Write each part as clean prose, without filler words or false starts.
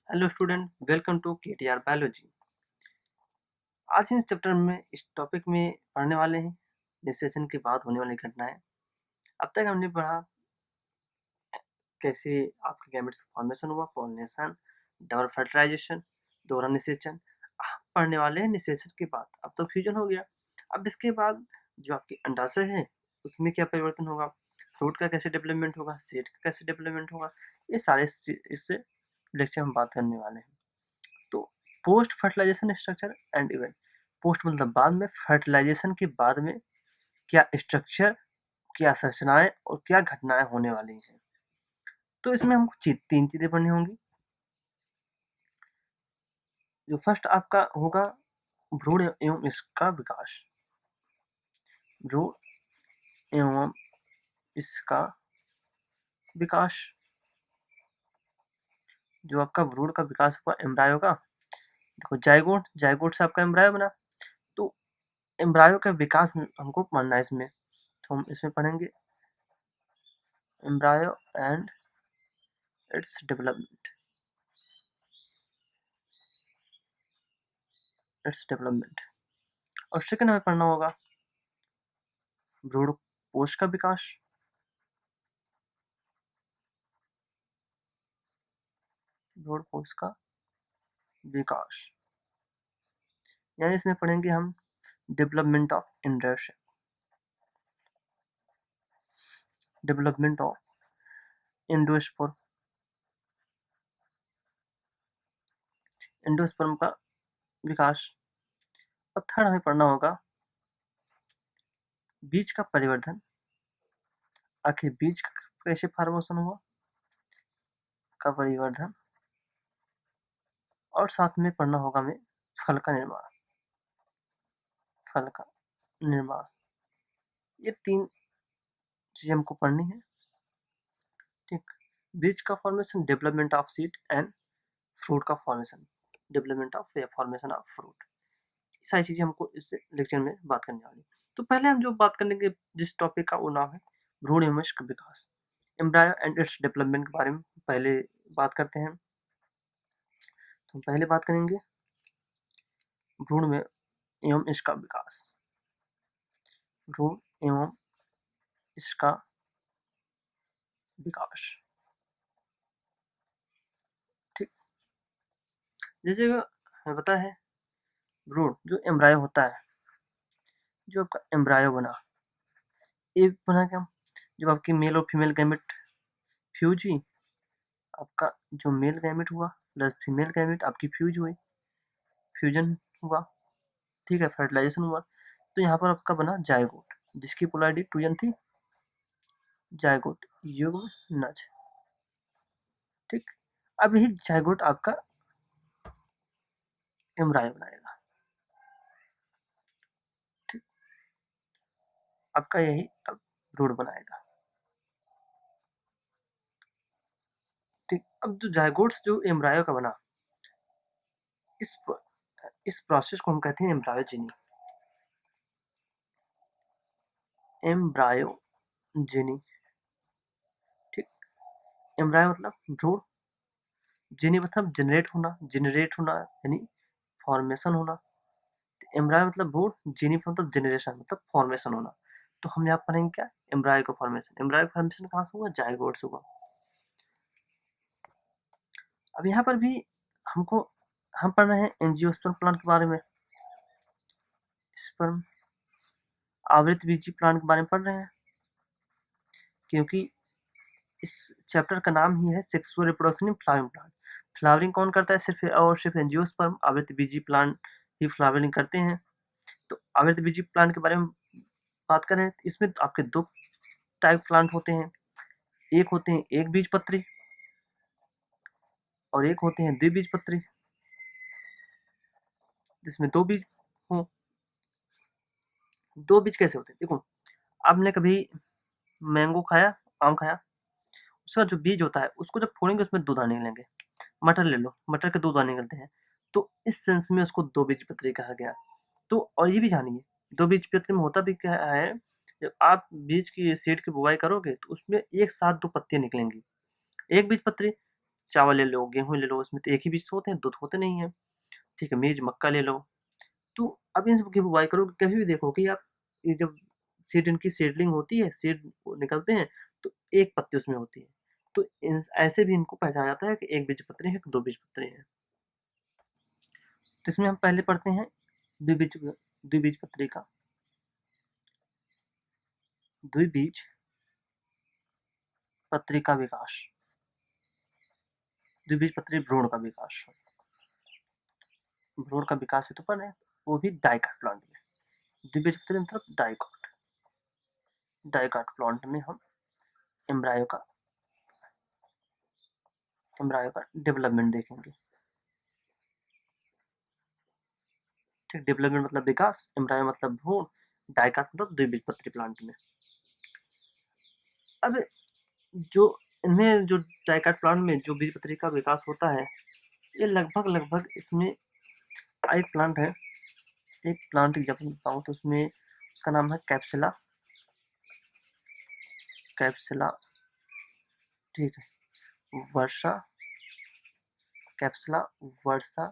Hello student, welcome to KTR biology. आज इस chapter में इस टॉपिक में पढ़ने वाले हैं निषेचन के बाद होने वाली घटनाएं। अब तक हमने पढ़ा कैसे आपके गैमेट्स फॉर्मेशन हुआ, पॉलिनेशन, डबल फर्टिलाइजेशन, दोहरा निषेचन। पढ़ने वाले हैं निषेचन के बाद। अब तो फ्यूजन हो गया। अब इसके बाद जो आपकी अंडाशय है उसमें क्या परिवर्तन होगा, फ्रूट का कैसे डेवलपमेंट होगा, सीड का कैसे डेवलपमेंट होगा, ये सारे इससे लेक्चर हम बात करने वाले हैं। तो post fertilisation structure and event. Post मतलब बाद में, फर्टिलाइजेशन के बाद में क्या स्ट्रक्चर, क्या संरचनाएं और क्या घटनाएं होने वाली हैं। तो इसमें हमको तीन चीजें पढ़नी होंगी। जो फर्स्ट आपका होगा भ्रूण एवं इसका विकास। भ्रूण एवं इसका विकास। जो आपका भ्रूण का विकास हुआ एम्ब्रायो का, देखो जाइगोट, जाइगोट से आपका एम्ब्रायो बना। तो एम्ब्रायो का विकास हमको पढ़ना है इसमें। तो हम इसमें पढ़ेंगे एम्ब्रायो एंड इट्स डेवलपमेंट। और सेकंड हमें पढ़ना होगा भ्रूण कोश का विकास। भ्रूण कोश का विकास यानी इसमें पढ़ेंगे हम development of industry, development of endosperm, endosperm का विकास। और थर्ड हमें पढ़ना होगा बीज का परिवर्धन। आखिर बीज का कैसे फॉर्मेशन हुआ, का परिवर्धन। और साथ में पढ़ना होगा हमें फल का निर्माण, फल का निर्माण। ये तीन चीजें हमको पढ़नी है। ठीक, बीज का formation, development of seed and fruit का formation, development of formation of fruit. सारी चीजें हमको इस लेक्चर में बात करने वाली। तो पहले हम जो बात करेंगे जिस टॉपिक का वो नाम है भ्रूण एवं इसका विकास, एम्ब्रायो एंड इट्स डेवलपमेंट के बारे में पहले बात करते हैं। तो पहले बात करेंगे भ्रूण में एवं इसका विकास। भ्रूण एवं इसका विकास। ठीक, जैसे हमें पता है भ्रूण जो एम्ब्रायो होता है, जो आपका एम्ब्रायो बना, ये बना क्या, जब आपकी मेल और फीमेल गैमेट फ्यूज हुई, आपका जो मेल गैमेट हुआ प्लस फीमेल गैमेट आपकी फ्यूज हुई, फ्यूजन हुआ, ठीक है, फर्टिलाइजेशन हुआ। तो यहाँ पर आपका बना जायगोट, जिसकी पोलैरिटी 2n थी। जायगोट युग्म नज। ठीक, अब यही जायगोट आपका एम्ब्रायो बनाएगा। ठीक, आपका यही अब भ्रूण बनाएगा। ठीक, अब जो जायगोट्स जो एम्ब्रायो का बना, इस प्रोसेस को हम कहते हैं एम्ब्रायोजेनी। एम्ब्रायोजेनी। ठीक, एम्ब्रायो मतलब भ्रूण, जेनी मतलब जनरेट होना यानी फॉर्मेशन होना। एम्ब्रायो मतलब भ्रूण, जेनी मतलब जनरेशन मतलब फॉर्मेशन होना। तो हम यहाँ पढ़ेंगे क्या, एम्ब्रायो का फॉर्मेशन। एम्ब्रायो का फॉर्मेशन कहाँ से हुआ, जायगोट से हुआ। अब यहाँ पर भी हमको हम पढ़ रहे हैं एंजियोस्पर्म प्लांट के बारे में। स्पर्म आवृतबीजी प्लांट के बारे में पढ़ रहे हैं, क्योंकि इस चैप्टर का नाम ही है sexual reproduction in flowering plant. Flowering कौन करता है, सिर्फ और सिर्फ एंजियोस्पर्म आवृतबीजी प्लांट ही फ्लावरिंग करते हैं। तो आवृतबीजी प्लांट के बारे में बात करें तो इसमें आपके दो टाइप प्लांट होते हैं। एक होते हैं एक बीजपत्री और एक होते हैं द्विबीजपत्री, जिसमें दो बीज हो। दो बीज कैसे होते हैं, देखो आपने कभी मैंगो खाया, आम खाया, उसका जो बीज होता है उसको जब फोड़ेंगे उसमें दो दाने निकलेंगे। मटर ले लो, मटर के दो दाने निकलते हैं। तो इस सेंस में उसको दो बीजपत्री कहा गया। तो और ये भी जानिए दो बीजपत्री में होता भी क्या है, जब आप बीज की सीड की बुआई करोगे तो उसमें एक साथ दो पत्तियां निकलेंगी। एक बीजपत्री चावल ले लो, गेहूँ ले लो, उसमें तो एक ही बीज होते हैं, 2 होते नहीं हैं। ठीक है, मेज मक्का ले लो। तो अब इन सब की बुवाई करो, कभी भी देखो कि आप ये जब सीड इनकी सीडलिंग होती है, सीड निकलते हैं, तो एक पत्ती उसमें होती है। तो ऐसे भी इनको पहचाना जाता है कि एक बीजपत्री है कि 2 बीजपत्री है। तो इसमें हम पहले पढ़ते हैं द्विबीजपत्री का। द्विबीज पत्री का विकास, द्विबीजपत्री भ्रूण का विकास। भ्रूण का विकास हेतु पर है, वो भी डाइकॉट प्लांट में। द्विबीजपत्री मतलब डाइकॉट प्लांट में हम एम्ब्रायो का डेवलपमेंट देखेंगे। ठीक, डेवलपमेंट मतलब विकास, एम्ब्रायो मतलब भ्रूण, डाइकॉट मतलब द्विबीजपत्री प्लांट में। अब जो इनमें जो डाइकॉट प्लांट में जो बीजपत्री का विकास होता है, ये लगभग इसमें एक प्लांट है, एक प्लांट एग्जाम्पल बताऊँ तो उसमें उसका नाम है कैप्सुला। ठीक है, वर्षा, कैप्सुला वर्षा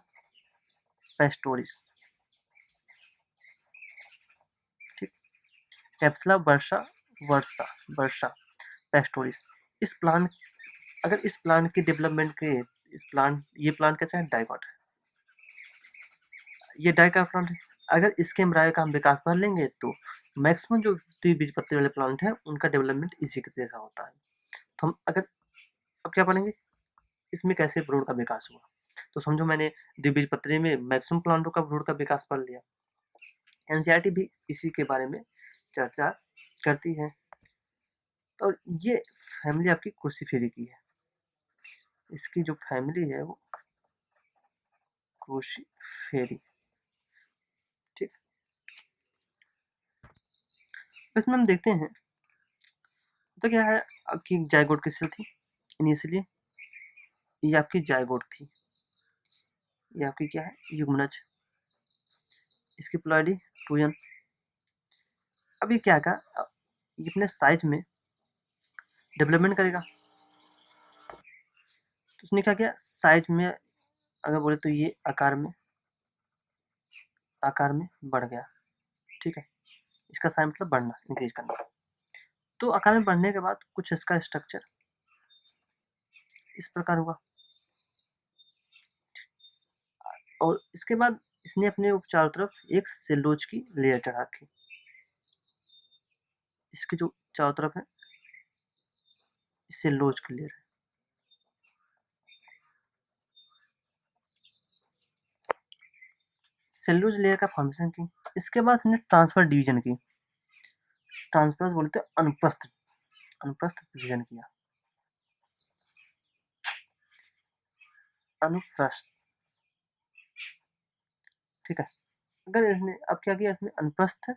पेस्टोरिस। ठीक, कैप्सुला वर्षा पेस्टोरिस। इस प्लांट अगर इस प्लांट के डेवलपमेंट के ये प्लांट कैसा है, डाइकॉट है, ये डाइकॉट प्लांट है। अगर इसके एम्ब्रायो का हम विकास भर लेंगे तो मैक्सिमम जो द्विबीजपत्री वाले प्लांट हैं उनका डेवलपमेंट इसी के जैसा होता है। तो हम अगर अब क्या पढ़ेंगे, इसमें कैसे भ्रूण का विकास हुआ। तो समझो मैंने द्विबीजपत्री में मैक्सिमम प्लांटों का भ्रूण का विकास पढ़ लिया। एनसीईआरटी भी इसी के बारे में चर्चा करती है। और ये फैमिली आपकी क्रूसीफेरी की है। इसकी जो फैमिली है वो क्रूसीफेरी। ठीक, इसमें हम देखते हैं तो क्या है, आपकी जाइगोट किस सेल थी इनिशियली, ये आपकी जाइगोट थी, ये आपकी क्या है, युग्मनज। इसकी प्लॉइडी 2n। अब ये क्या का ये अपने साइज में डेवलपमेंट करेगा। तो उसने क्या किया, साइज में अगर बोले तो ये आकार में बढ़ गया। ठीक है, इसका साइज मतलब बढ़ना, इंक्रीज करना। तो आकार में बढ़ने के बाद कुछ इसका स्ट्रक्चर इस प्रकार हुआ, और इसके बाद इसने अपने चारों तरफ एक सेलुलोज की लेयर चढ़ा रखी। इसके जो चारों तरफ है सेलुलोज की लेयर है। सेलुलोज लेयर का फॉर्मेशन की। इसके बाद हमने ट्रांसफर डिवीजन की। ट्रांसफर बोलते अनुप्रस्थ डिवीजन किया। अनुप्रस्थ, ठीक है। अगर इसने अब क्या किया, इसमें अनुप्रस्थ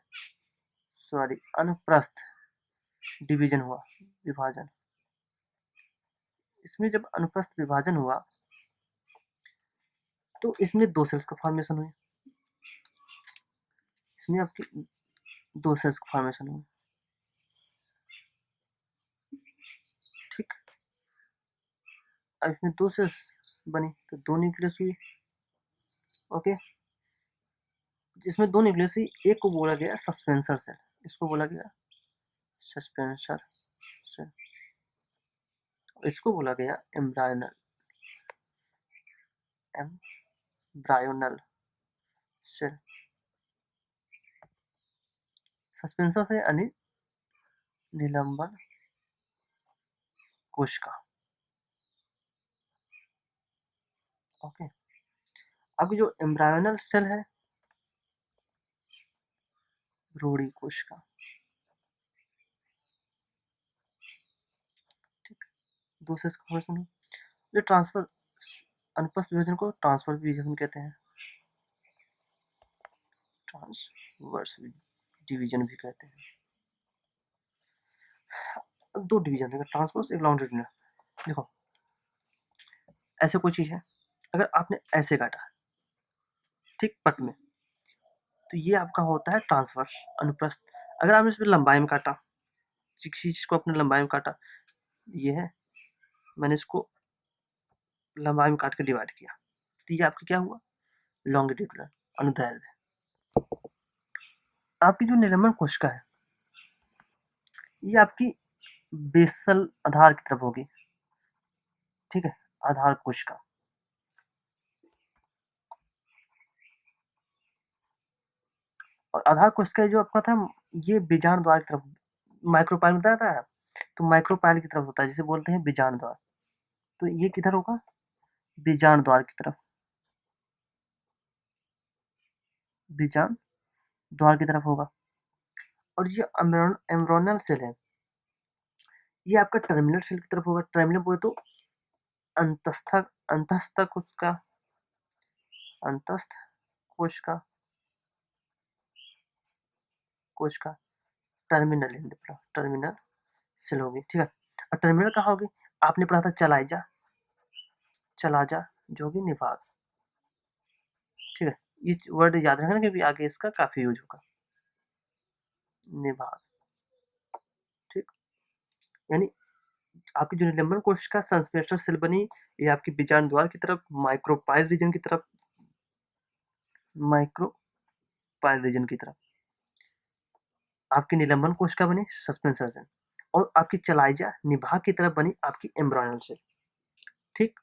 डिवीजन हुआ, विभाजन। इसमें जब अनुप्रस्थ विभाजन हुआ तो इसमें 2 सेल्स का फॉर्मेशन हुई। इसमें आपकी 2 सेल्स का फॉर्मेशन हुआ। ठीक, अब इसमें 2 सेल्स बनी तो 2 न्यूक्लियस हुई। ओके, जिसमें 2 न्यूक्लियस हुई, एक को बोला गया सस्पेंसर सेल, इसको बोला गया सस्पेंसर सेल, इसको बोला गया एम्ब्रायोनल सेल। सस्पेंसर से यानी निलंबन कोशिका। ओके, अब जो एम्ब्रायोनल सेल है, भ्रूणी कोशिका। ठीक, 2 सेल्स का फॉर्मेशन। जो ट्रांसफर अनुप्रस्थ विभाजन को ट्रांसफर विभाजन कहते हैं, ट्रांसवर्स डिवीजन भी कहते हैं। अब 2 डिवीजन है, ट्रांसवर्स एक लॉन्गिट्यूडिनल। देखो ऐसे कोई चीज है, अगर आपने ऐसे काटा ठीक पट में, तो ये आपका होता है ट्रांसवर्स अनुप्रस्थ। अगर आपने इसमें लंबाई में काटा, किसी चीज को अपने लंबाई में काटा, ये है, मैंने इसको लंबाई में काट के डिवाइड किया, तो ये आपकी क्या हुआ, लॉन्गिट्यूडनल अनुदैर्ध्य। आपकी जो निलंबन कोशिका है ये आपकी बेसल आधार की तरफ होगी, ठीक है, आधार कोशिका। और आधार कोशिका जो आपका था ये बीजांड द्वार की तरफ, माइक्रोपाइल बताया था, तो माइक्रोपाइल की तरफ होता है जिसे बोलते हैं बीजांड द्वार। तो ये किधर होगा, बीजांड द्वार की तरफ, बीजांड द्वार की तरफ होगा। और ये एम्ब्रोनल सेल है, ये आपका टर्मिनल सेल की तरफ होगा। टर्मिनल बोले तो अंतस्थ अंतस्थ कोशिका, अंतस्थ कोशिका, कोशिका टर्मिनल टर्मिनल सेल होगी, ठीक है। और टर्मिनल कहाँ होगी, आपने पढ़ा था चलाइजा, चलाजा जो होगी निभाग, ठीक है। ये वर्ड याद रखना क्योंकि आगे इसका काफी यूज होगा, निभाग, ठीक। यानी आपकी जो निलंबन कोशिका संश्लेषण सेल बनी, ये आपकी बीजांड द्वार की तरफ, माइक्रोपाइल रीजन की तरफ, माइक्रोपाइल रीजन की तरफ आपकी निलंबन कोशिका बनी सस्पेंसर सेल, और आपकी चलाइजा निभाग की तरफ बनी आपकी एम्ब्रायनल सेल, ठीक।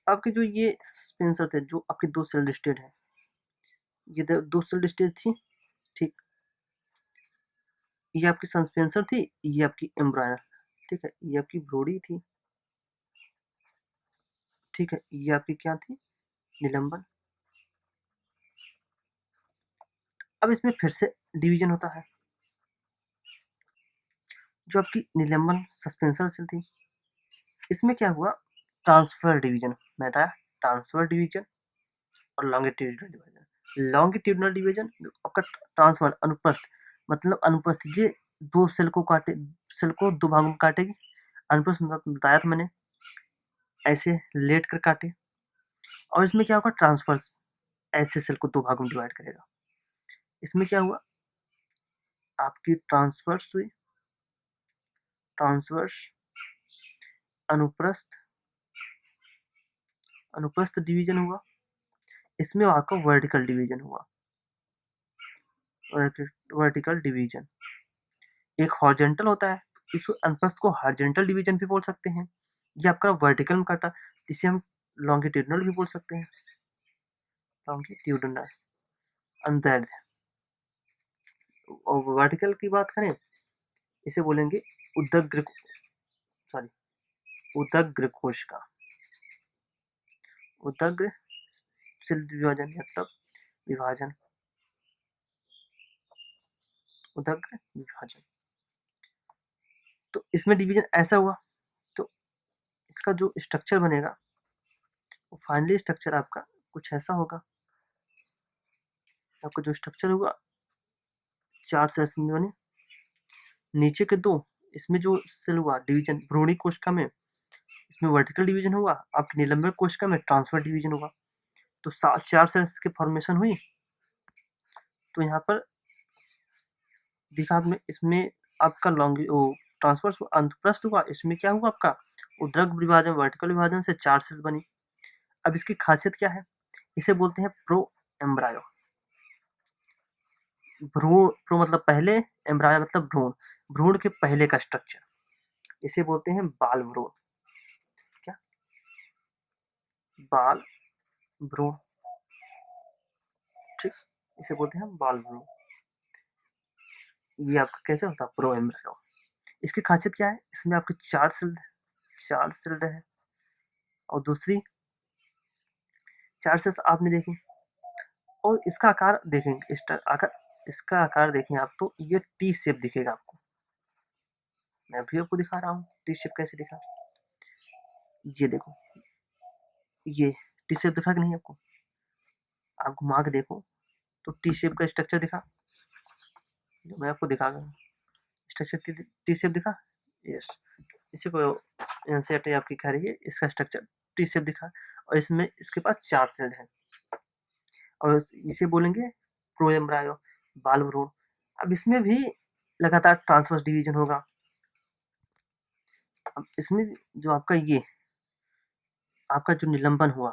आपके जो ये सस्पेंसर थे जो आपकी दो सेल स्टेट है, ये दो सेल स्टेज थी, ठीक। ये आपकी सस्पेंसर थी, ये आपकी एम्ब्रायनल, ठीक है। ये आपकी ब्रोडी थी, ठीक है। ये आपकी क्या थी, निलंबन। अब इसमें फिर से डिवीजन होता है। जो आपकी निलंबन सस्पेंसर सेल थी, इसमें क्या हुआ, ट्रांसफर डिवीजन, मैं बताया ट्रांसफर डिवीजन और लॉन्गिट्यूडिनल डिवीजन। लॉन्गिट्यूडिनल डिवीजन आपका ट्रांसफर अनुप्रस्थ, मतलब अनुप्रस्थ ये दो सेल को काटे, सेल को दो भागों में काटेगी। अनुप्रस्थ मतलब बताया था मैंने, ऐसे लेट कर काटे। और इसमें क्या होगा, ट्रांसफर, ऐसे सेल को दो भागों में डिवाइड करेगा। इसमें क्या हुआ, आपकी ट्रांसवर्स हुई, ट्रांसवर्स, अनुप्रस्थ, अनुप्रस्थ डिवीजन हुआ। इसमें आपका वर्टिकल डिवीजन हुआ, वर्टिकल डिवीजन। एक हॉरिजॉन्टल होता है, इसको अनुप्रस्थ को हॉरिजॉन्टल डिवीजन भी बोल सकते हैं। ये आपका वर्टिकल में काटा, इसे हम लॉन्गिट्यूडिनल भी बोल सकते हैं, लॉन्गिट्यूडिनल अनुदैर्ध्य। और वर्टिकल की बात करें, इसे बोलेंगे उदग्र, सॉरी उदग्र कोशिका, उदग्र सेल विभाजन मतलब विभाजन, उदग्र विभाजन। तो इसमें डिवीजन ऐसा हुआ, तो इसका जो स्ट्रक्चर बनेगा वो फाइनली स्ट्रक्चर आपका कुछ ऐसा होगा। आपका जो स्ट्रक्चर होगा, चार सेल्स में बने, नीचे के दो, इसमें जो सेल हुआ डिवीजन भ्रूणी कोशिका में, इसमें वर्टिकल डिवीजन हुआ। आपकी निलंबन कोशिका में ट्रांसफर डिवीजन हुआ। तो चार सेल्स की फॉर्मेशन हुई। तो यहाँ पर दिखा आपने, इसमें आपका ट्रांसफर अनुप्रस्थ हुआ, इसमें क्या हुआ आपका उद्रक विभाजन, वर्टिकल विभाजन से चार सेल बनी। अब इसकी खासियत क्या है, इसे बोलते हैं प्रो एम्ब्रायो। भ्रूण, प्रो मतलब पहले, एम्ब्रायो मतलब भ्रूण, भ्रूण के पहले का स्ट्रक्चर, इसे बोलते हैं बाल भ्रूण। क्या, बाल भ्रूण, ठीक, इसे बोलते हैं बाल भ्रूण। ये आपका कैसे होता है, प्रो एम्ब्रायो। इसकी खासियत क्या है, इसमें आपके चार सेल है, और दूसरी चार सेल्स आपने देखी, और इसका आकार देखेंगे, इसका आकार देखें आप तो ये टी शेप दिखेगा आपको। मैं भी आपको दिखा रहा हूँ टी शेप कैसे दिखा, ये देखो, ये टी शेप दिखा कि नहीं आपको, आप घुमा के देखो तो टी शेप का स्ट्रक्चर दिखा, मैं आपको दिखा रहा हूँ स्ट्रक्चर, टी शेप दिखा, यस। इसी को एनसीईआरटी आपकी कह रही है, इसका स्ट्रक्चर टी शेप दिखा, और इसमें इसके पास चार सेल है, और इसे बोलेंगे प्रो एम्ब्रायो, बाल भ्रूण। अब इसमें भी लगातार ट्रांसवर्स डिवीजन होगा। अब इसमें जो आपका ये आपका जो निलंबन हुआ,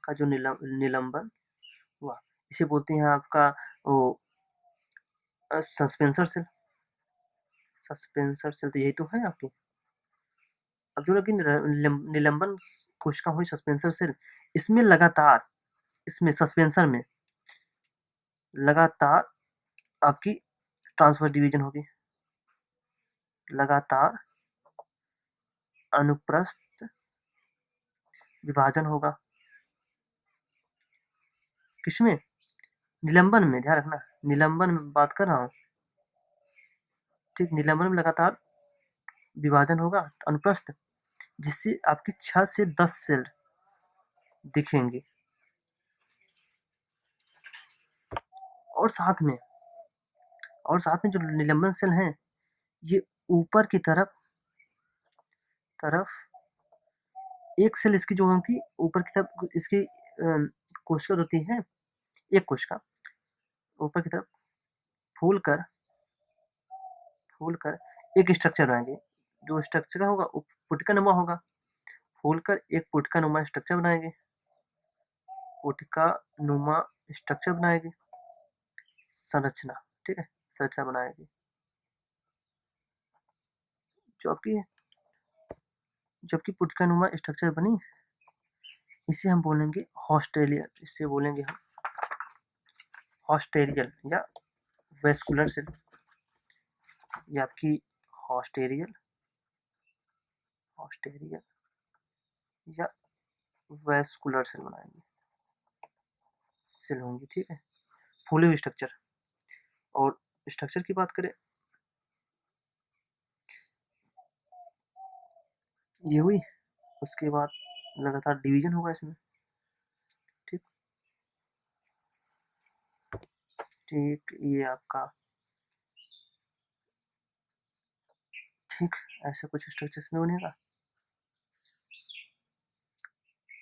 का जो निलंबन हुआ, इसे बोलते हैं आपका वो सस्पेंसर सेल। सस्पेंसर सेल तो यही तो है आपकी। अब जो लगी निलंबन कोशिका हुई सस्पेंसर सेल, इसमें लगातार, इसमें सस्पेंसर में लगातार आपकी ट्रांसफर डिवीजन होगी, लगातार अनुप्रस्थ विभाजन होगा। किसमें? निलंबन में, ध्यान रखना, निलंबन में बात कर रहा हूँ, ठीक। निलंबन में लगातार विभाजन होगा अनुप्रस्थ, जिससे आपकी 6 से 10 सेल दिखेंगे। और साथ में, जो निलंबन सेल हैं, ये ऊपर की तरफ एक सेल इसकी जो होती, ऊपर की तरफ इसकी कोशिका होती है, एक कोशिका ऊपर की तरफ फूल कर एक स्ट्रक्चर बनाएंगे। जो स्ट्रक्चर होगा वो पुटिका नुमा होगा। फूल कर एक पुटिका नुमा स्ट्रक्चर बनाएंगे, पुटिका नुमा स्ट्रक्चर बनाएगी, संरचना, ठीक है, संरचना बनाएगी। जबकि पुटिका नुमा स्ट्रक्चर बनी, इसे हम बोलेंगे हॉस्टेरियल, इसे बोलेंगे हम हॉस्टेरियल या वेस्कुलर सेल। ये आपकी हॉस्टेरियल या वेस्कुलर सेल बनाएंगे, सेल होंगी, ठीक है, फूले हुए स्ट्रक्चर। और स्ट्रक्चर की बात करें, ये हुई, उसके बाद लगातार डिवीजन होगा इसमें, ठीक। ये आपका, ठीक, ऐसा कुछ स्ट्रक्चर इसमें बनेगा।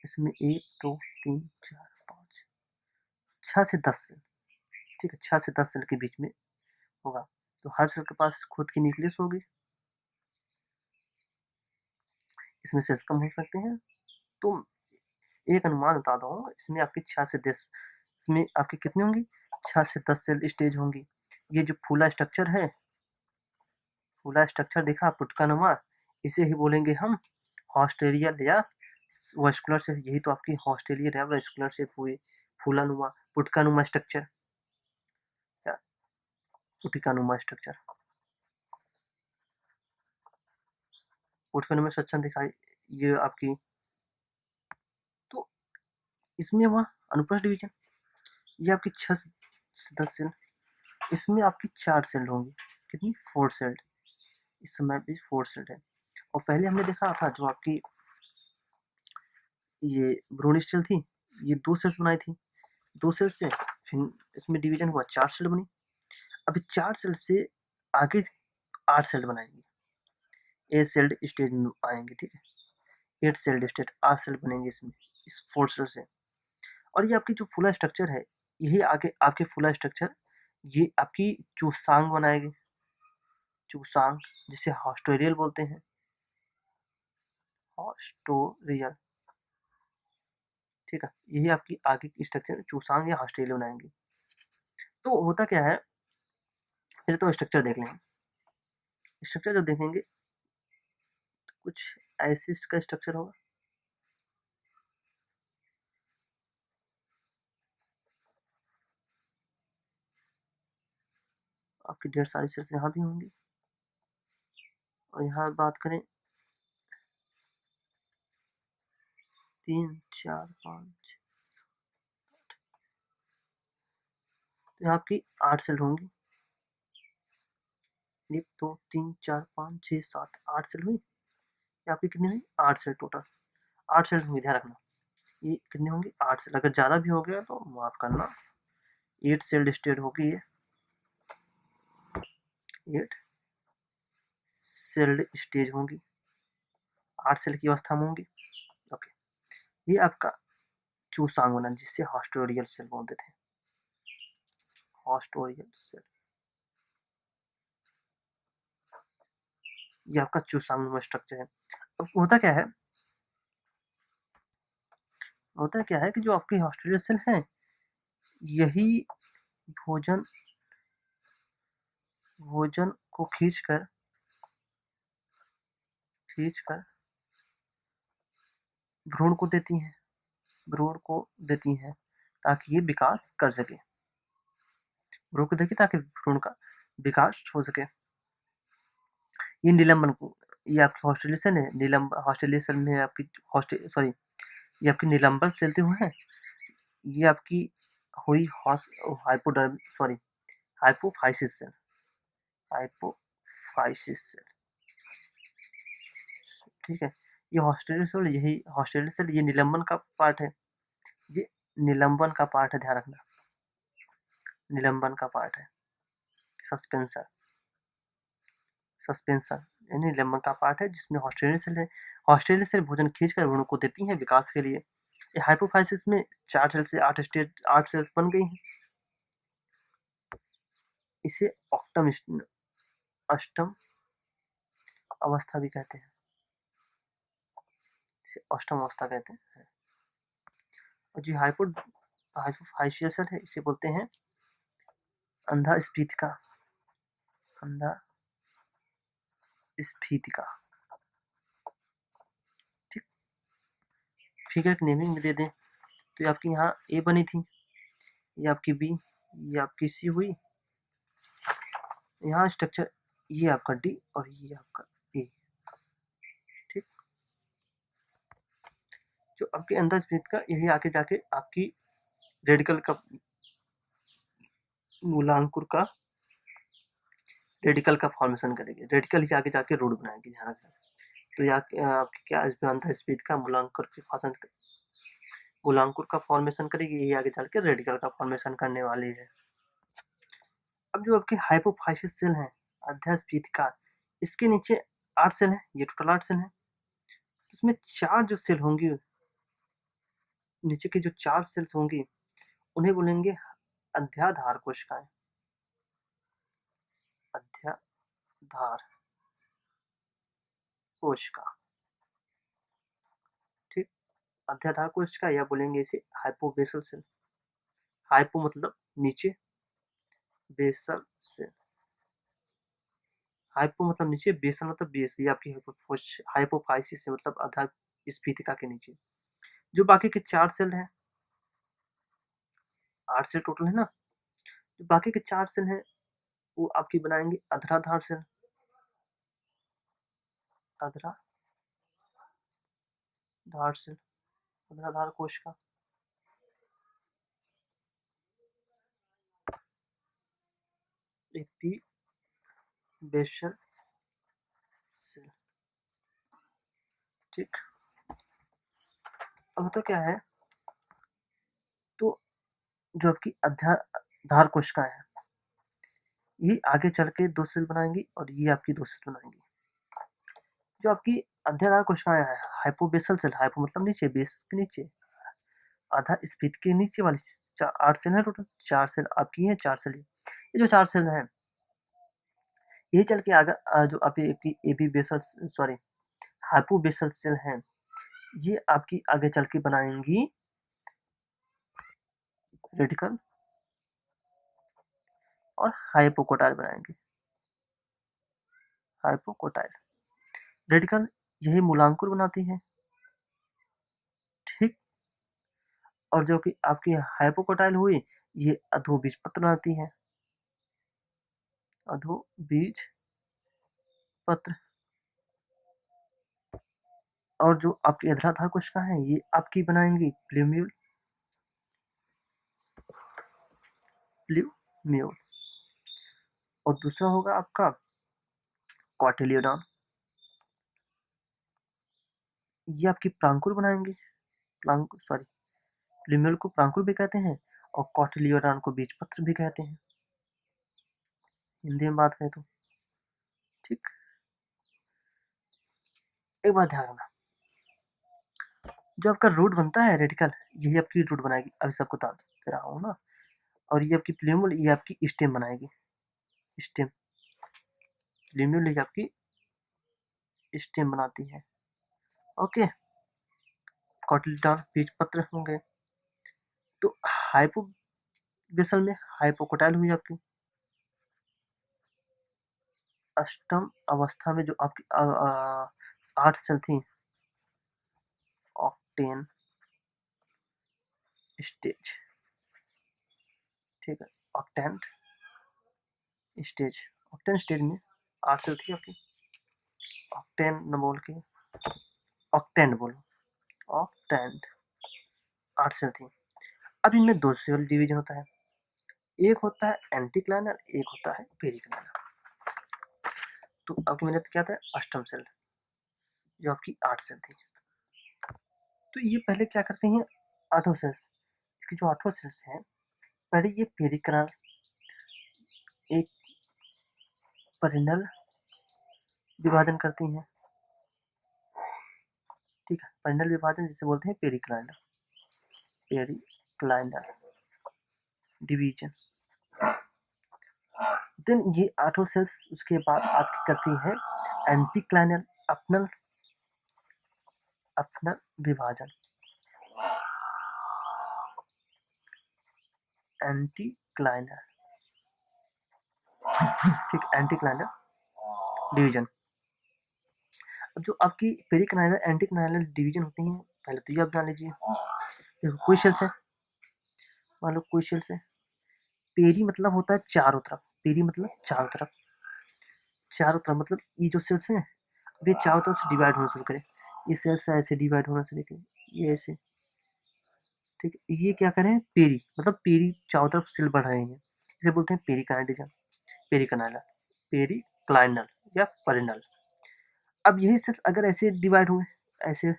इसमें 1 2 3 4 5 6 से 10 सेल, ठीक है, 6 से 10 सेल के बीच में होगा। तो हर सेल के पास खुद की न्यूक्लियस होगी, इसमें सेल्स कम हो सकते हैं। तो एक अनुमान बता दो, इसमें आपकी 6 से 10, इसमें आपकी कितनी होंगी, 6 से 10 सेल स्टेज होंगी। ये जो फूला स्ट्रक्चर है, फूला स्ट्रक्चर देखा पुटका नुमा, इसे ही बोलेंगे हम हॉस्टेरियल या वेस्कुलर से। यही तो आपकी हॉस्टेरियल या वेस्कुलर से हुई फूला नुमा पुटका नुमा स्ट्रक्चर या पुटिका नुमा स्ट्रक्चर। पुटका नुमा स्ट्रक्चर दिखाई, ये आपकी, तो इसमें हुआ अनुप्रस्थ डिवीजन। ये आपकी 6 से 10 सेल, इसमें आपकी 4 सेल होंगी, कितनी, 4 सेल। इस समय भी 4 सेल है। और पहले हमने देखा था जो आपकी ये भ्रूण स्टेल थी, ये 2 सेल्स बनाई थी, 2 सेल से फिर इसमें डिवीजन हुआ, 4 सेल बनी। अभी 4 सेल से आगे 8 सेल बनाएंगे, 8 सेल्ड स्टेज में आएंगे, ठीक है, 8 सेल्ड स्टेज, 8 सेल बनेंगे इसमें, इस 4 सेल से। और ये आपकी जो फूला स्ट्रक्चर है, यही आगे आपके फूला स्ट्रक्चर, ये आपकी चूसांग बनाएगी, चूसांग, जिसे हॉस्टोरियल बोलते हैं, हॉस्टोरियल, ठीक है। यही आपकी आगे की स्ट्रक्चर चूसांग या हॉस्टोरियल बनाएंगे। तो होता क्या है, फिर तो स्ट्रक्चर देख लेंगे। स्ट्रक्चर जब देखेंगे तो कुछ ऐसे इसका स्ट्रक्चर होगा, आपकी ढेर सारी सेल्स यहाँ भी होंगी। और यहाँ बात करें 3 4 5, तो यहाँ आपकी 8 सेल होंगी, 1 2 3 4 5 6 7 8 सेल हुई। ये आपकी कितनी हुई, 8 सेल टोटल, 8 सेल होंगी, ध्यान रखना। ये कितनी होंगी, 8 सेल। अगर ज़्यादा भी हो गया तो माफ करना, 8 सेल स्टेट होगी ये, 8 सेल्ड स्टेज होंगी, 8 सेल की अवस्था में होंगी, ओके। ये आपका चूसांग बना, जिससे हॉस्टोरियल सेल बोलते थे, हॉस्टोरियल सेल। ये आपका चूसांग स्ट्रक्चर है। अब होता क्या है कि जो आपकी हॉस्टेलियर सेल है यही भोजन भोजन को खींचकर भ्रूण को देती हैं ताकि ये विकास कर सके। भ्रूण को देखिए ताकि भ्रूण का विकास हो सके। ये निलंबन ये आपकी हॉस्टेलियर सेल है। हॉस्टेलियर सेल में आपकी ये आपकी निलंबन सेल तो है। ये आपकी हुई हाइपोफाइसिस सेल। ठीक है। ये हॉस्टेलियर सेल ये निलंबन का पार्ट है। ये निलंबन का पार्ट है, ध्यान रखना। निलंबन का पार्ट है। सस्पेंशन यानी निलंबन का पार्ट है जिसमें हॉस्टेलियर सेल है। हॉस्टेलियर सेल भोजन खींचकर भ्रूण को देती हैं विकास के लिए। ये हाइपोफाइसिस में 4 सेल से 8 सेल्स बन गई हैं। इसे अष्टम अवस्था भी कहते हैं। इसे अष्टम अवस्था कहते हैं। और जो हाइपोफाइसिस सेल है इसे बोलते हैं अंधा स्फीतिका। ठीक। फिगर की नेमिंग में दे दें तो ये आपकी यहाँ ए बनी थी, ये आपकी बी, ये आपकी सी हुई। यहाँ स्ट्रक्चर ये आपका डी और ये आपका ए। ठीक। जो आपके अंदर स्फीत का यही आके जाके आपकी रेडिकल का मूलांकुर का रेडिकल का फॉर्मेशन करेगी। रेडिकल ही आगे जाके रूट बनाएगी, ध्यान रखना। तो यहाँ आपकी क्या अंतर स्पीड का मूलांकुर का फॉर्मेशन करेगी, यही आगे चल के रेडिकल का फॉर्मेशन करने वाली है। अब जो आपकी हाइपोफाइसिस सेल है अध्यास्फीतिका, इसके नीचे 8 सेल है। ये टोटल 8 सेल है। इसमें 4 जो सेल होंगी, नीचे की जो 4 सेल्स होंगी उन्हें बोलेंगे अध्याधार कोशिकाएं। अध्याधार कोशिका। ठीक। अध्याधार कोशिका या बोलेंगे इसे हाइपोबेसल सेल। हाइपो मतलब नीचे, बेसल सेल। हाइपो मतलब नीचे, बेसल मतलब बेस। ये आपकी हाइपोफाइसिस मतलब आधार स्फीतिका के नीचे। जो बाकी के 4 सेल है, 8 सेल टोटल है ना, जो बाकी के 4 सेल है वो आपकी बनाएंगे अधराधार सेल। अधराधार कोशिका। Epibasal cell. ठीक। अब तो क्या है, तो जो आपकी अध्याधार कोशिका है ये आगे चल के 2 सेल बनाएंगी और ये आपकी 2 सेल बनाएंगी। जो आपकी अध्याधार कोशिकाएं है हाइपोबेसल सेल, हाइपो मतलब नीचे, बेस के नीचे, आधा स्फीत के नीचे वाली 8 सेल है टोटल। 4 सेल आपकी है, 4 सेल ये जो 4 सेल है यही चल के आगे जो आपकी हाइपोबेसल सेल है ये आपकी आगे चल के बनाएंगी रेडिकल और हाइपोकोटाइल बनाएंगे। हाइपोकोटाइल रेडिकल यही मूलांकुर बनाती है। ठीक। और जो कि आपकी हाइपोकोटाइल हुई ये अधोबीजपत्र बनाती है। अधोबीजपत्र। और जो आपकी अधराधार कोशिका है ये आपकी बनाएंगी प्लूम्यूल। और दूसरा होगा आपका कॉटिलियोडॉन। ये आपकी प्रांकुर बनाएंगे। प्लूम्यूल को प्रांकुर भी कहते हैं और कॉटिलियोडॉन को बीजपत्र भी कहते हैं, हिंदी में बात करें तो। ठीक। एक बात ध्यान रखना, जो आपका रूट बनता है रेडिकल यही आपकी रूट बनाएगी। अभी सबको बता दे रहा हूँ ना। और ये आपकी प्लूम्यूल ये आपकी स्टेम बनाएगी। प्लूम्यूल ये आपकी स्टेम बनाती है। ओके, कॉटिलिडॉन बीज पत्र होंगे। तो हाइपोबेसल में हाइपोकोटाइल हुई आपकी। अष्टम अवस्था में जो आपकी 8 सेल थी, ऑक्टेन स्टेज, ठीक है, ऑक्टेन स्टेज, ऑक्टेन स्टेज में 8 सेल थी आपकी। ऑक्टेन न बोल के ऑक्टेन बोलो, ऑक्टेन 8 सेल थी। अब इनमें 2 सेल डिवीजन होता है, एक होता है एंटीक्लाइनर, एक होता है पेरिक्लाइनर। तो आपकी मैंने क्या था, अष्टम सेल जो आपकी 8 सेल थी। तो ये पहले क्या करते हैं, 8 सेल्स, इसकी जो 8 सेल्स हैं, पहले ये पेरिक्लाइनर एक परिनल विभाजन करती हैं, ठीक है, परिनल विभाजन जिसे बोलते हैं पेरिक्लाइनर, पेरिक्लाइनर डिवीजन। देन ये 8 सेल्स उसके बाद आपकी करती हैं एंटीक्लाइनर अपनल अपनल विभाजन, एंटीक्लाइनर, ठीक, एंटीक्लाइनर डिवीजन। अब जो आपकी पेरिक्लाइनर एंटीक्लाइनर डिवीजन होती हैं, पहले तो ये आप जान लीजिए। देखो कोई सेल्स है, मान लो कोई सेल्स है, पेरी मतलब होता है चारों तरफ, पेरी मतलब चारों तरफ, चारों तरफ मतलब ये जो सेल्स हैं ये चारों तरफ से डिवाइड होना शुरू करें, ये सेल्स ऐसे डिवाइड होना शुरू करें, ये ऐसे, ठीक है, ये क्या करें, पेरी मतलब पेरी चारों तरफ सेल बढ़ रहे हैं, इसे बोलते हैं पेरिकाइनेटिज्म, पेरिकाइनल, पेरिक्लाइनल या परिनल। अब यही सेल्स अगर ऐसे डिवाइड हुए ऐसे,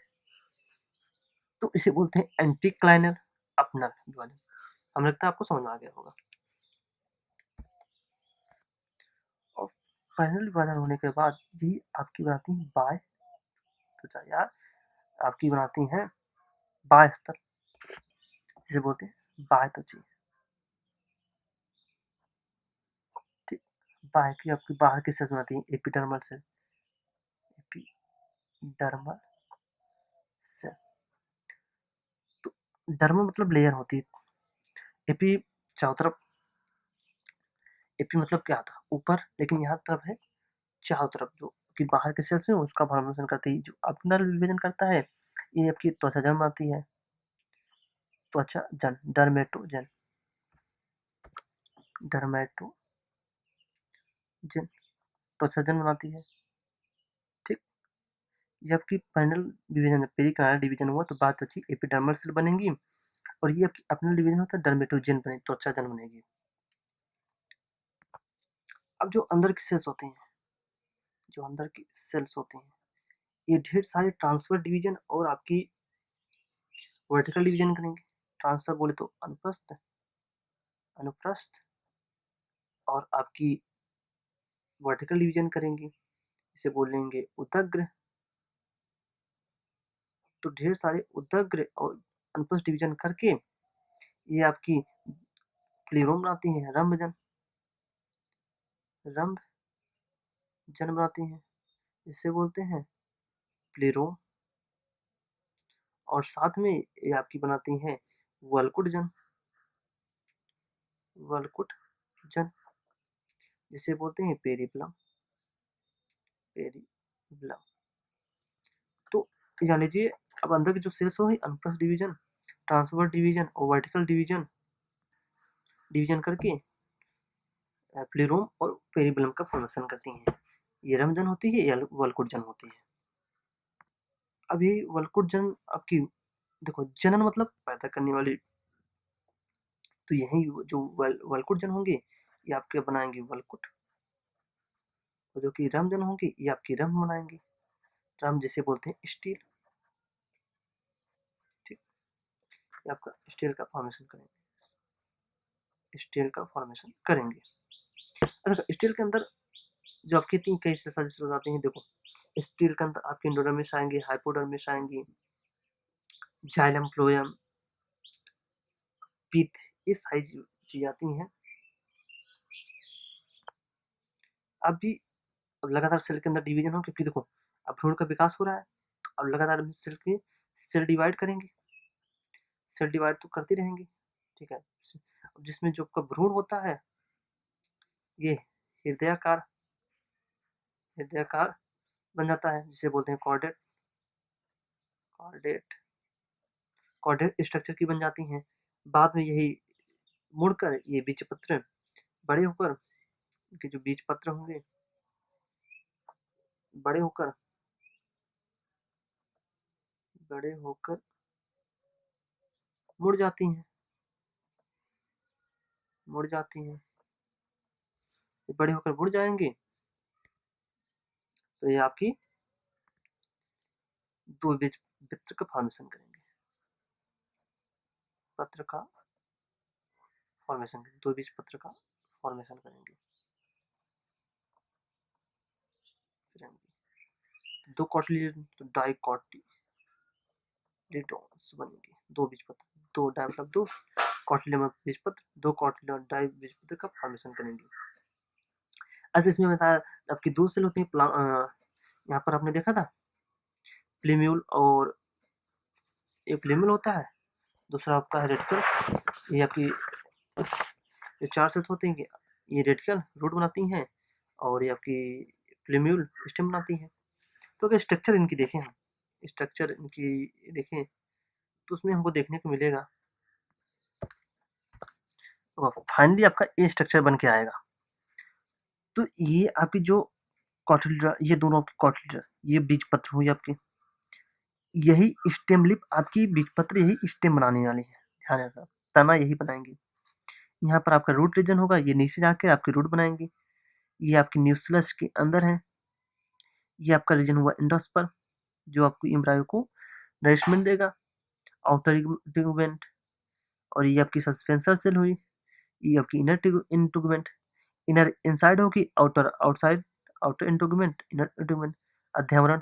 तो इसे बोलते हैं एंटीक्लाइनल अपनल विभाजन। हमें लगता है आपको समझ में आ गया होगा। और फाइनल विभाजन होने के बाद यही आपकी बनाती है बाय त्वचा, यार आपकी बनाती हैं बाह्य स्तर, जिसे बोलते हैं बाह्य त्वचा, ठीक, बाह्य की आपकी बाहर की सेल्स बनाती है एपिडर्मल सेल, एपिडर्मल सेल। तो डर्म मतलब लेयर होती है, एपी चारों तरफ, एपी मतलब क्या था, ऊपर, लेकिन यहाँ तरफ है चारों तरफ, जो कि बाहर के सेल्स है उसका फॉर्मेशन करती है। जो अपना विभाजन करता है ये आपकी त्वचा जन्म आती है, त्वचा जन, डर्मेटोजन, डर्मेटोजन त्वचा जन बनाती है, ठीक। जबकि पैनल डिवीजन, पेरिकाइनल डिवीजन हुआ तो बात अच्छी एपिडर्मल सेल बनेंगी, और ये आपकी अपना डिवीजन होता है डर्मेटोजन बने, त्वचा जन बनेगी। अब जो अंदर की सेल्स होती हैं, जो अंदर की सेल्स होती हैं, ये ढेर सारे ट्रांसफर डिवीजन और आपकी वर्टिकल डिवीजन करेंगे। ट्रांसफर बोले तो अनुप्रस्थ, अनुप्रस्थ, और आपकी वर्टिकल डिवीजन करेंगे, इसे बोलेंगे उदग्र। तो ढेर सारे उदग्र और अनुप्रस्थ डिवीजन करके ये आपकी प्लेरोम बनाती हैं, रंभजन, रंभजन बनाती हैं, इसे बोलते हैं प्लेरोम। और साथ में ये आपकी बनाती हैं वल्कुटजन, वल्कुटजन, जिसे बोलते हैं पेरिप्लम, पेरिप्लम। तो जान लीजिए अब अंदर की जो सेल्स हो अनुप्रस्थ डिवीजन, ट्रांसवर्स डिवीजन और वर्टिकल डिवीजन, डिवीजन करके प्लेरोम और पेरिबलम का फॉर्मेशन करती हैं। ये रमजन होती है या वल्कुटजन होती है। अब ये वल्कुटजन आपकी, देखो जनन मतलब पैदा करने वाली, तो यही जो वल्कुटजन होंगे ये आपके बनाएंगे वल्कुट, और जो कि रमजन होंगे ये आपकी रम बनाएंगे, रम जिसे बोलते हैं स्टील, ठीक, ये आपका स्टील का फॉर्मेशन करेंगे, स्टील का फॉर्मेशन करेंगे। अच्छा स्टील के अंदर जो आपकी तीन कई सदस्य हो जाते हैं, देखो स्टील के अंदर आपके एंडोडर्मिस आएंगे, हाइपोडर्मिस आएंगी, जाइलम, फ्लोएम, पीथ, ये सारी चीज आती हैं। अब भी अब लगातार सेल के अंदर डिवीजन हो, क्योंकि देखो अब भ्रूण का विकास हो रहा है, तो अब लगातार हम सेल डिवाइड करेंगे, सेल डिवाइड तो करती रहेंगे, ठीक है। जिसमें जो आपका भ्रूण होता है ये हृदयाकार बन जाता है, जिसे बोलते हैं कॉर्डेट स्ट्रक्चर की बन जाती हैं। बाद में यही मुड़कर ये बीजपत्र बड़े होकर, इनके जो बीजपत्र होंगे बड़े होकर मुड़ जाती हैं, ये बड़े होकर मुड़ जाएंगे तो ये आपकी दो बीजपत्र का फॉर्मेशन करेंगे, दो बीजपत्र का फॉर्मेशन करेंगे। दो कॉटिलिडन तो डाइकोटिलीडॉन्स बनेंगे, दो बीजपत्र, दो डाई मतलब दो कॉटिलिडन बीजपत्र, दो कॉटिलिडन डाई बीजपत्र का फॉर्मेशन करेंगे। ऐसे इसमें बताया आपकी दो सेल होती है, यहाँ पर आपने देखा था प्लीम्यूल, और एक प्लीम्यूल होता है, दूसरा आपका है रेटिकल। ये आपकी जो चार सेल्स होती हैं ये रेटिकल रूट बनाती हैं और ये आपकी प्लीम्यूल स्टेम बनाती हैं। तो अगर स्ट्रक्चर इनकी देखें तो उसमें हमको देखने को मिलेगा फाइनली आपका ये स्ट्रक्चर बन के आएगा। तो ये आपकी जो कॉटिलिडा, ये दोनों आपके कॉटिलिडा, ये बीजपत्र हुई आपकी, यही स्टेम लिप आपकी बीजपत्र यही स्टेम बनाने वाली है, ध्यान रखना, तना यही बनाएंगे। यहाँ पर आपका रूट रीजन होगा, ये नीचे जाकर आपकी रूट बनाएंगे। ये आपकी न्यूक्लियस के अंदर है, ये आपका रीजन हुआ एंडोस्पर्म जो आपको एम्ब्रायो को नरिशमेंट देगा, आउटर इंटीग्यूमेंट, और ये आपकी सस्पेंसर सेल हुई, ये आपकी इनर इंटीग्यूमेंट, इनर इनसाइड होगी, outer outside, outer integument, inner integument, अध्यावरण,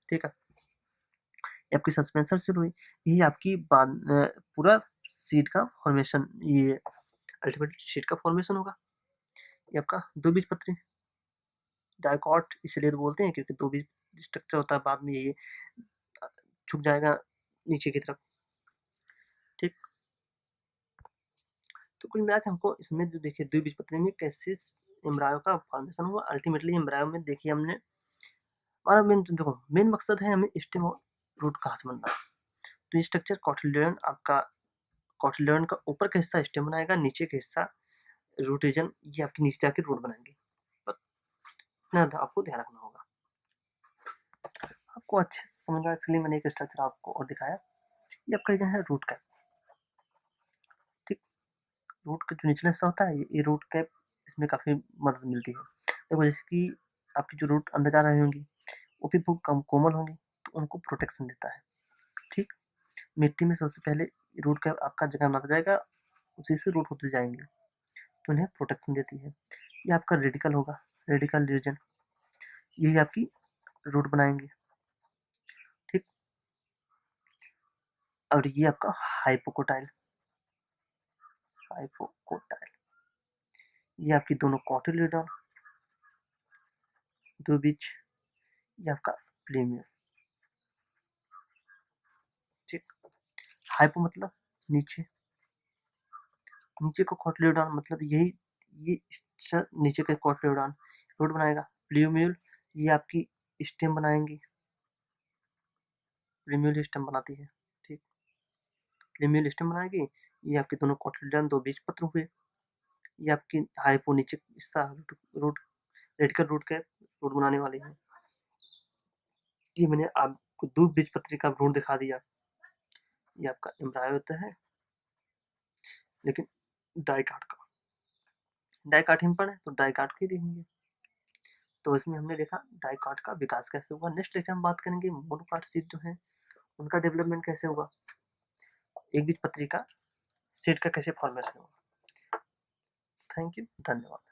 ठीक है। ये आपकी सस्पेंसर सेल हुई, यही आपकी पूरा सीड का फॉर्मेशन, ये अल्टीमेटली सीड का फॉर्मेशन होगा। ये आपका दो बीजपत्री डाइकॉट इसलिए तो बोलते हैं क्योंकि दो बीज स्ट्रक्चर होता है, बाद में ये झुक जाएगा नीचे की तरफ, ठीक। तो कुल मिला के हमको इसमें जो देखिए द्विबीजपत्री में कैसे एम्ब्रायो का फॉर्मेशन हुआ, अल्टीमेटली एम्ब्रायो में देखिए हमने हमारा मेन मकसद है हमें स्टेम और रूट कहाँ से बनना। तो ये स्ट्रक्चर कॉटिलिडन, आपका कॉटिलिडन का ऊपर का हिस्सा स्टेम बनाएगा, नीचे का हिस्सा रूट रीजन, ये आपकी नीचे जाके रूट बनाएंगे। आपको ध्यान रखना होगा, आपको अच्छे से समझ में, इसलिए मैंने एक स्ट्रक्चर आपको और दिखाया। ये आपका रीजन है रूट कैप, ठीक। रूट का जो निचला हिस्सा होता है ये रूट कैप, इसमें काफ़ी मदद मिलती है। देखो जैसे कि आपकी जो रूट अंदर जा रही होंगी वो भी बहुत कम कोमल होंगी, तो उनको प्रोटेक्शन देता है, ठीक। मिट्टी में सबसे पहले रूट कैप आपका जगह बनाता जाएगा, उसी से रूट होते जाएंगे, तो इन्हें प्रोटेक्शन देती है। ये आपका रेडिकल होगा, रेडिकल रीजन, यही आपकी रूट बनाएंगे, ठीक। और ये आपका हाइपोकोटाइल, ये आपकी दोनों कॉटिलिडन, दो बीच, ये आपका प्लीम्यूल, ठीक। हाइपो मतलब नीचे, नीचे को कॉटिलिडन मतलब यही, ये नीचे का कॉटिलिडन रूट बनाएगा। प्लीम्यूल ये आपकी स्टेम बनाएंगी, प्लीम्यूल स्टेम बनाती है, ठीक। प्लीम्यूल स्टेम बनाएगी, ये आपके दोनों कॉटिलिडन दो बीजपत्र हुए, ये आपकी हाइपो नीचे हिस्सा रूट रेडिकल रूट के रूट बनाने वाली है। ये मैंने आपको दो बीजपत्री का भ्रूण दिखा दिया, ये आपका एम्ब्रायो होता है, लेकिन डाइकाट का, डाइकाट ही पढ़े तो डाइकाट को ही देखेंगे। तो इसमें हमने देखा डाइकाट का विकास कैसे हुआ। नेक्स्ट लेक्चर हम बात करेंगे मोनोकाट सीड जो है उनका डेवलपमेंट कैसे हुआ, एक बीजपत्री का सीड का कैसे फॉर्मेशन हुआ। थैंक यू, धन्यवाद।